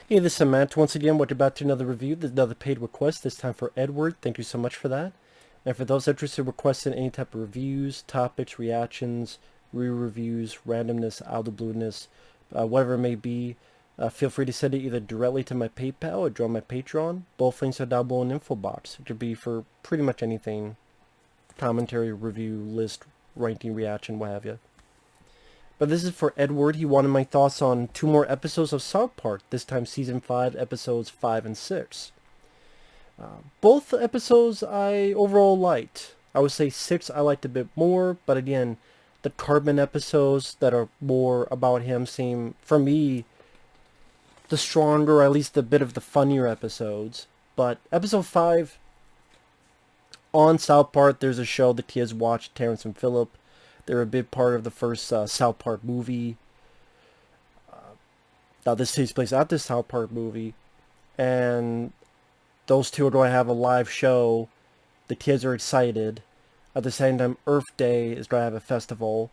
Hey, this is Matt. Once again, we're about to another review. There's another paid request, this time for Edward. Thank you so much for that. And for those interested in requesting any type of reviews, topics, reactions, re-reviews, randomness, out of the blueness, whatever it may be, feel free to send it either directly to my PayPal or join my Patreon. Both links are down below in the info box. It could be for pretty much anything. Commentary, review, list, ranking, reaction, what have you. But this is for Edward. He wanted my thoughts on two more episodes of South Park, this time season 5, episodes 5 and 6. Both episodes I overall liked. I would say 6 I liked a bit more, but again, the Carbon episodes that are more about him seem, for me, the stronger, or at least a bit of the funnier episodes. But episode 5, on South Park, there's a show the kids watch, Terrence and Phillip. They're a big part of the first South Park movie. Now, this takes place at the South Park movie. And those two are going to have a live show. The kids are excited. At the same time, Earth Day is going to have a festival.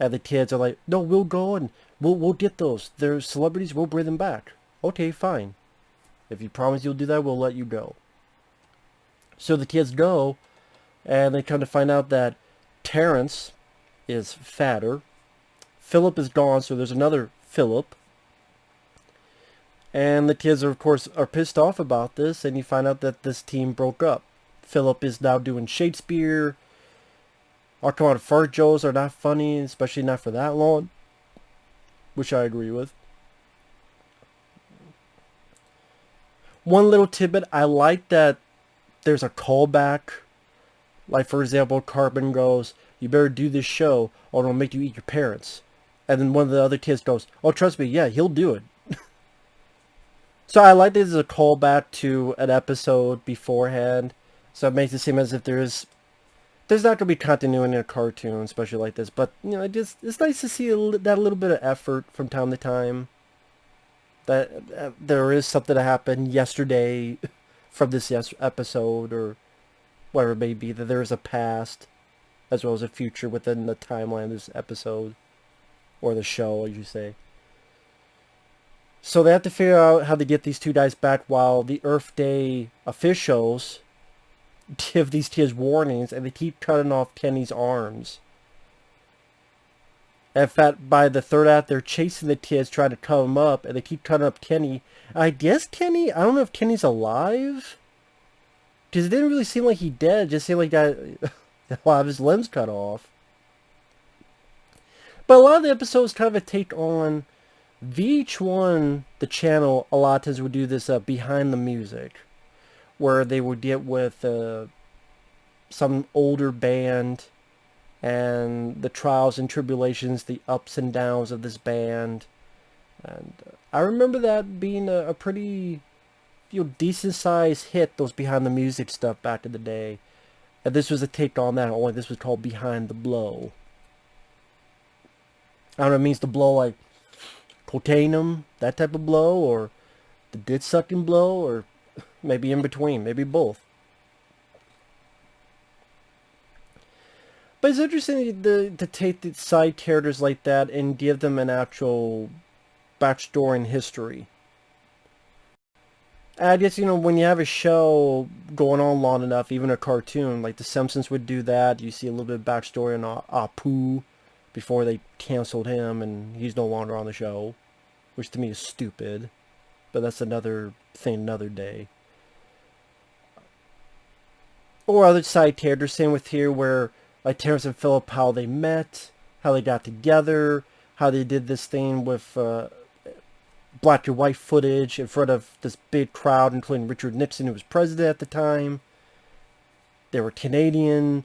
And the kids are like, no, we'll go and we'll get those. They're celebrities, we'll bring them back. Okay, fine. If you promise you'll do that, we'll let you go. So the kids go, and they come to find out that Terrence is fatter. Philip is gone, so there's another Philip. And the kids, of course, are pissed off about this, and you find out that this team broke up. Philip is now doing Shakespeare. Our come on, fart jokes are not funny, especially not for that long, which I agree with. One little tidbit, I like that there's a callback. Like, for example, Carbon goes, you better do this show or it'll make you eat your parents. And then one of the other kids goes, oh, trust me, yeah, he'll do it. So I like this as a callback to an episode beforehand. So it makes it seem as if there's not going to be continuity in a cartoon, especially like this. But, you know, it's nice to see that little bit of effort from time to time. That there is something that happened yesterday from this episode, or whatever it may be, that there is a past as well as a future within the timeline of this episode, or the show, as you say. So they have to figure out how to get these two guys back while the Earth Day officials give these kids warnings, and they keep cutting off Kenny's arms. In fact, by the third act, they're chasing the kids, trying to cut them up, and they keep cutting up Kenny. I guess Kenny, I don't know if Kenny's alive, because it didn't really seem like he dead. It just seemed like he got a lot of his limbs cut off. But a lot of the episodes kind of a take on VH1, the channel, a lot of times would do this behind the music, where they would get with some older band and the trials and tribulations, the ups and downs of this band. And I remember that being a pretty, decent sized hit, those behind the music stuff back in the day. And this was a take on that, only this was called Behind the Blow. I don't know, it means to blow like cocaine, that type of blow, or the dick sucking blow, or maybe in between, maybe both. But it's interesting to take the side characters like that and give them an actual backstory and history. And I guess, when you have a show going on long enough, even a cartoon, like The Simpsons would do that, you see a little bit of backstory on Apu before they canceled him and he's no longer on the show, which to me is stupid. But that's another thing, another day. Or other side characters, same with here, where like Terrence and Phillip, how they met, how they got together, how they did this thing with black and white footage in front of this big crowd, including Richard Nixon, who was president at the time. They were Canadian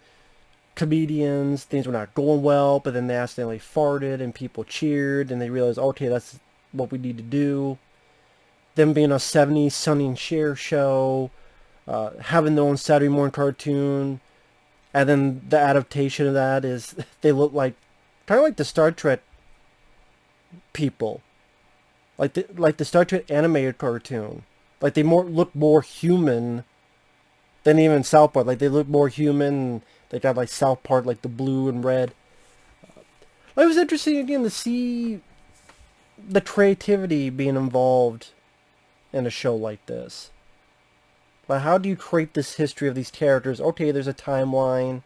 comedians. Things were not going well, but then they accidentally farted and people cheered, and they realized, okay, that's what we need to do. Them being a 70s Sonny and Cher show, having their own Saturday morning cartoon, and then the adaptation of that is they look like kind of like the Star Trek people, like the Star Trek animated cartoon. Like they look more human than even South Park. Like they look more human. They got like South Park, like the blue and red. It was interesting again to see the creativity being involved in a show like this. Like, how do you create this history of these characters? Okay, there's a timeline.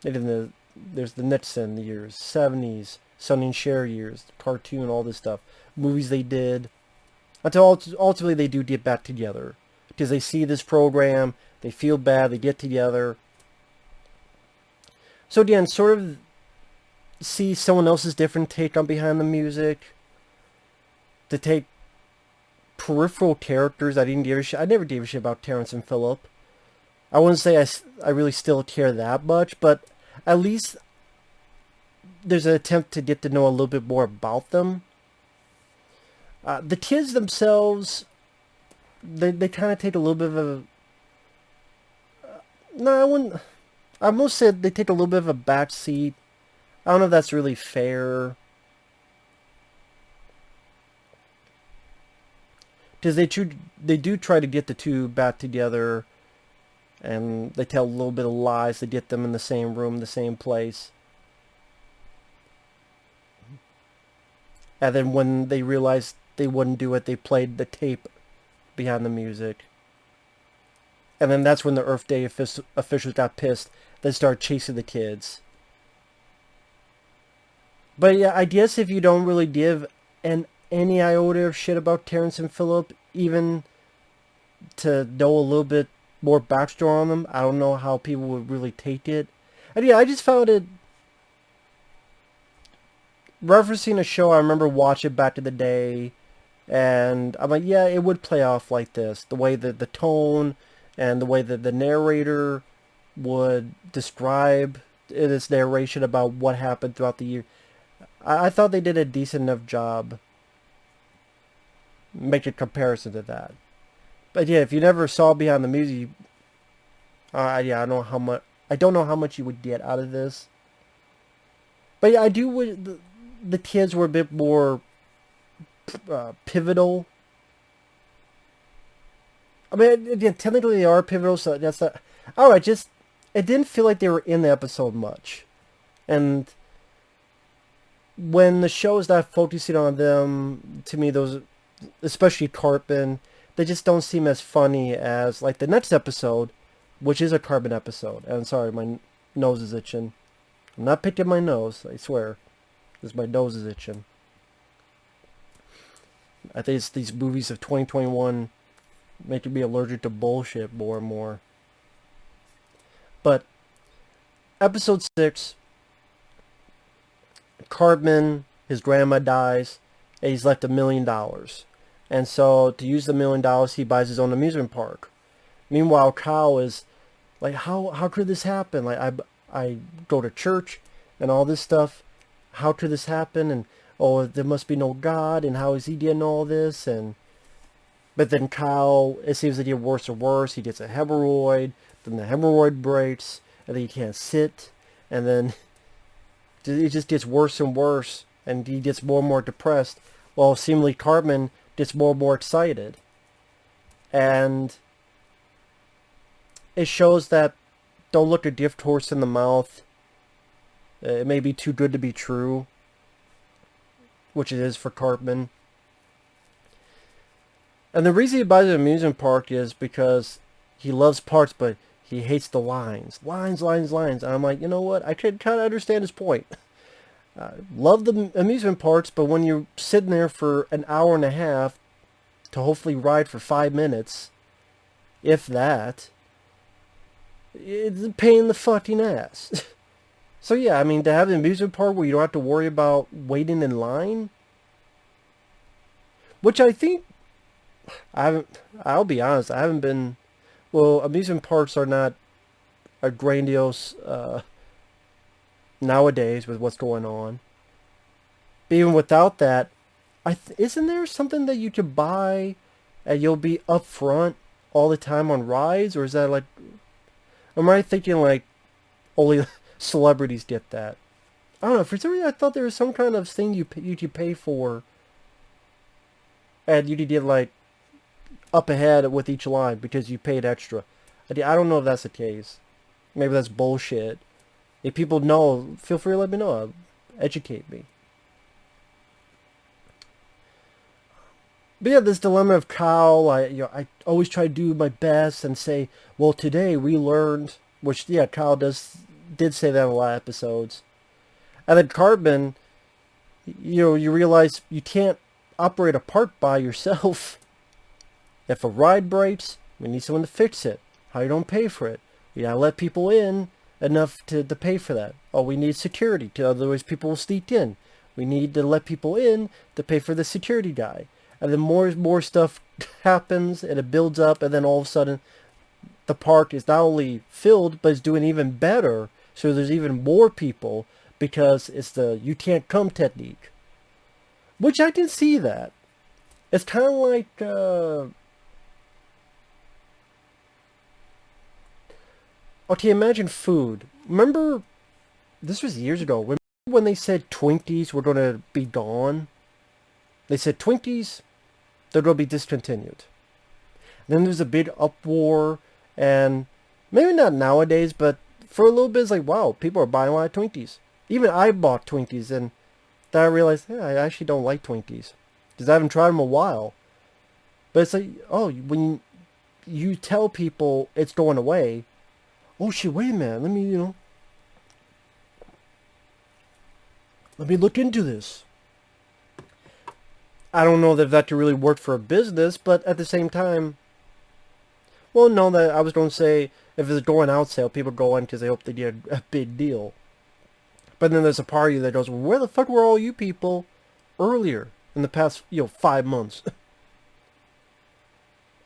There's the Nixon years, 70s, Sonny and Cher years, cartoon, all this stuff. Movies they did. Until ultimately they do get back together. Because they see this program, they feel bad, they get together. So again, sort of see someone else's different take on Behind the Music. To take peripheral characters I didn't give a shit. I never gave a shit about Terrence and Phillip. I wouldn't say I really still care that much, but at least there's an attempt to get to know a little bit more about them. The kids themselves, they kind of take a little bit of a... No, I wouldn't... I almost said they take a little bit of a backseat. I don't know if that's really fair. Because they do try to get the two back together, and they tell a little bit of lies to get them in the same room, the same place. And then when they realized they wouldn't do it, they played the tape Behind the Music. And then that's when the Earth Day officials got pissed. They started chasing the kids. But yeah, I guess if you don't really give any iota of shit about Terrence and Phillip, even to know a little bit more backstory on them, I don't know how people would really take it. And yeah, I just found it... Referencing a show I remember watching back in the day, and I'm like, yeah, it would play off like this. The way that the tone and the way that the narrator would describe in its narration about what happened throughout the year. I thought they did a decent enough job making a comparison to that. But yeah, if you never saw Behind the Music, yeah, I don't know how much you would get out of this. But yeah, I do wish the kids were a bit more pivotal. I mean, again, technically they are pivotal, so that's not... Alright, just... It didn't feel like they were in the episode much. And when the show is not focusing on them, to me, those... Especially Cartman, they just don't seem as funny as, like, the next episode, which is a Cartman episode. And I'm sorry, my nose is itching. I'm not picking my nose, I swear. Because my nose is itching. I think it's these movies of 2021 making me allergic to bullshit more and more. But episode 6, Cartman, his grandma dies, and he's left $1 million. And so to use the $1 million, he buys his own amusement park. Meanwhile, Kyle is like, how could this happen? Like, I go to church and all this stuff. How could this happen? And oh, there must be no God. And how is he getting all this? But then Kyle, it seems to get worse and worse. He gets a hemorrhoid. Then the hemorrhoid breaks, and then he can't sit. And then it just gets worse and worse, and he gets more and more depressed. While seemingly Cartman gets more and more excited. And it shows that don't look a gift horse in the mouth. It may be too good to be true, which it is for Cartman. And the reason he buys an amusement park is because he loves parks, but he hates the lines. Lines. And I'm like, you know what? I could kind of understand his point. Love the amusement parks, but when you're sitting there for an hour and a half to hopefully ride for 5 minutes, if that, it's a pain in the fucking ass. So yeah, I mean, to have an amusement park where you don't have to worry about waiting in line, which I think, I'll be honest, I haven't been, well, amusement parks are not a grandiose, nowadays with what's going on. But even without that, isn't there something that you could buy and you'll be up front all the time on rides? Or is that like, am I thinking like only celebrities get that? I don't know, for some reason I thought there was some kind of thing you could pay for and you could get like up ahead with each line because you paid extra. I don't know if that's the case. Maybe that's bullshit. If people know, feel free to let me know. Educate me. But yeah, this dilemma of Kyle, I always try to do my best and say, well, today we learned, which yeah, Kyle did say that in a lot of episodes. And then Cartman, you realize you can't operate a park by yourself. If a ride breaks, we need someone to fix it. How you don't pay for it? We gotta let people in enough to pay for that. Oh, we need security, otherwise people will sneak in. We need to let people in to pay for the security guy. And then more stuff happens, and it builds up, and then all of a sudden, the park is not only filled, but it's doing even better. So there's even more people because it's the you can't come technique. Which I can see that. It's kind of like, okay, imagine food. Remember, this was years ago. Remember when they said Twinkies were going to be gone? They said Twinkies, they're going to be discontinued. And then there's a big uproar, and maybe not nowadays, but for a little bit, it's like, wow, people are buying a lot of Twinkies. Even I bought Twinkies, and then I realized, hey, I actually don't like Twinkies. Because I haven't tried them in a while. But it's like, oh, when you tell people it's going away, oh shit, wait a minute, let me look into this. I don't know that that could really work for a business, but at the same time, well, no, that I was going to say, if it's a going out sale, people go in because they hope they get a big deal. But then there's a party that goes, well, where the fuck were all you people earlier in the past, 5 months?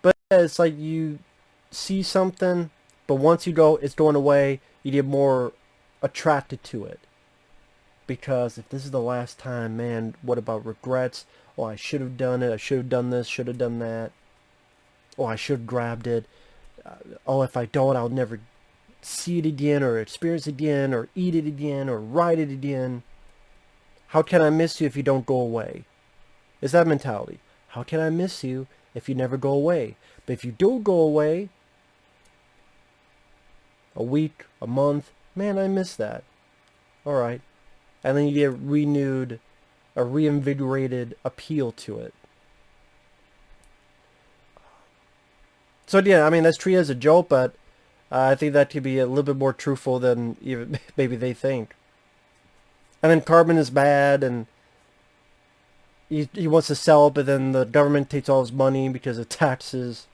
But yeah, it's like you see something, but once you go, it's going away, you get more attracted to it. Because if this is the last time, man, what about regrets? Oh, I should have done it. I should have done this. Should have done that. Oh, I should have grabbed it. Oh, if I don't, I'll never see it again or experience it again or eat it again or ride it again. How can I miss you if you don't go away? Is that mentality? How can I miss you if you never go away? But if you do go away, a week, a month, man, I miss that. Alright. And then you get renewed, a reinvigorated appeal to it. So yeah, I mean, that's treated as a joke, but I think that could be a little bit more truthful than even maybe they think. And then Cartman is bad, and he wants to sell it, but then the government takes all his money because of taxes.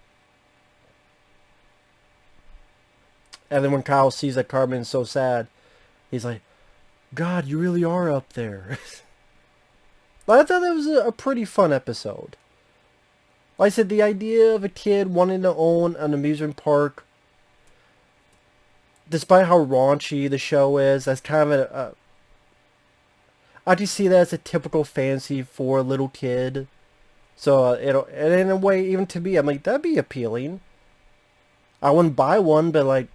And then when Kyle sees that Cartman is so sad, he's like, God, you really are up there. But I thought that was a pretty fun episode. Like I said, the idea of a kid wanting to own an amusement park, despite how raunchy the show is, that's kind of I just see that as a typical fantasy for a little kid. So, and in a way, even to me, I'm like, that'd be appealing. I wouldn't buy one, but like,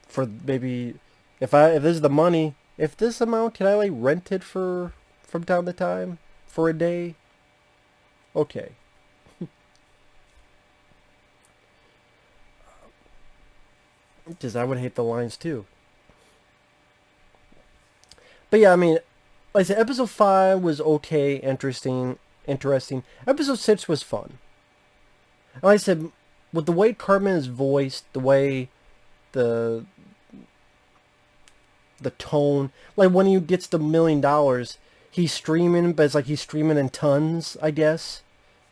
for maybe, if there's the money, if this amount, can I like rent it from time to time? For a day? Okay. Because I would hate the lines too. But yeah, I mean, like I said, episode 5 was okay, interesting. Episode 6 was fun. And like I said, with the way Cartman is voiced, the way the tone, like when he gets the $1 million, he's streaming, but it's like he's streaming in tons, I guess.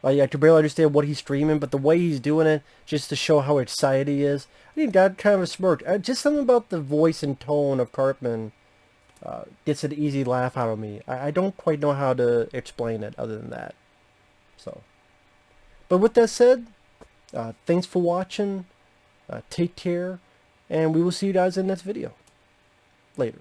Like, I could barely understand what he's streaming, but the way he's doing it, just to show how excited he is, I think that kind of a smirk. Just something about the voice and tone of Cartman gets an easy laugh out of me. I don't quite know how to explain it other than that. So, but with that said, thanks for watching. Take care, and we will see you guys in the next video. Later.